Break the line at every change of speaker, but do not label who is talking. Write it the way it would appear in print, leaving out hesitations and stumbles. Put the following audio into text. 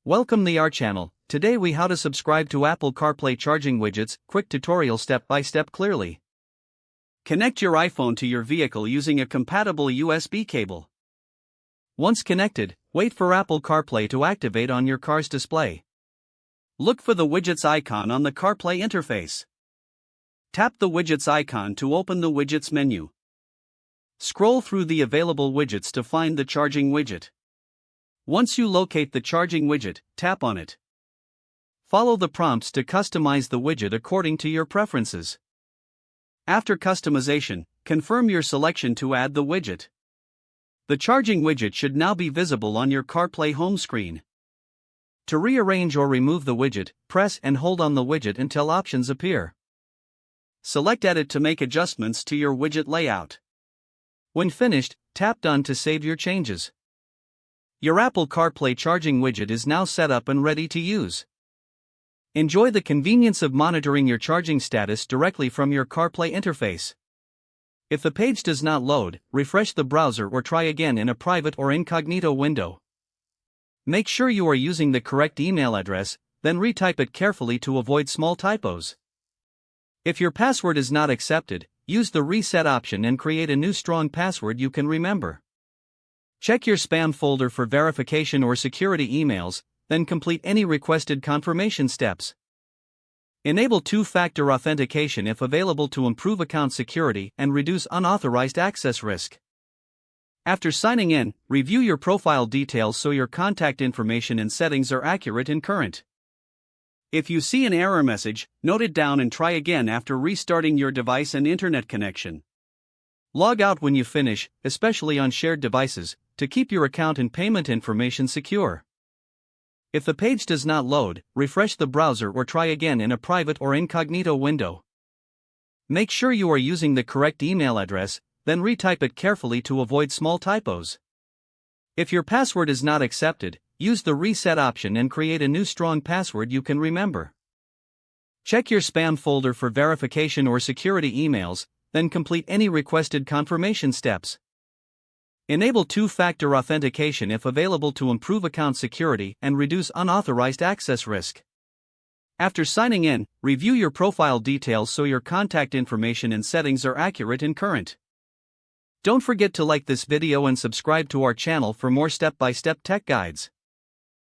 Welcome to our channel. Today we how to subscribe to Apple CarPlay charging widgets, quick tutorial step by step clearly. Connect your iPhone to your vehicle using a compatible USB cable. Once connected, wait for Apple CarPlay to activate on your car's display. Look for the Widgets icon on the CarPlay interface. Tap the Widgets icon to open the Widgets menu. Scroll through the available widgets to find the charging widget. Once you locate the charging widget, tap on it. Follow the prompts to customize the widget according to your preferences. After customization, confirm your selection to add the widget. The charging widget should now be visible on your CarPlay home screen. To rearrange or remove the widget, press and hold on the widget until options appear. Select Edit to make adjustments to your widget layout. When finished, tap Done to save your changes. Your Apple CarPlay charging widget is now set up and ready to use. Enjoy the convenience of monitoring your charging status directly from your CarPlay interface. If the page does not load, refresh the browser or try again in a private or incognito window. Make sure you are using the correct email address, then retype it carefully to avoid small typos. If your password is not accepted, use the reset option and create a new strong password you can remember. Check your spam folder for verification or security emails, then complete any requested confirmation steps. Enable two-factor authentication if available to improve account security and reduce unauthorized access risk. After signing in, review your profile details so your contact information and settings are accurate and current. If you see an error message, note it down and try again after restarting your device and internet connection. Log out when you finish, especially on shared devices, to keep your account and payment information secure. If the page does not load, refresh the browser or try again in a private or incognito window. Make sure you are using the correct email address, then retype it carefully to avoid small typos. If your password is not accepted, use the reset option and create a new strong password you can remember. Check your spam folder for verification or security emails, then complete any requested confirmation steps. Enable two-factor authentication if available to improve account security and reduce unauthorized access risk. After signing in, review your profile details so your contact information and settings are accurate and current. Don't forget to like this video and subscribe to our channel for more step-by-step tech guides.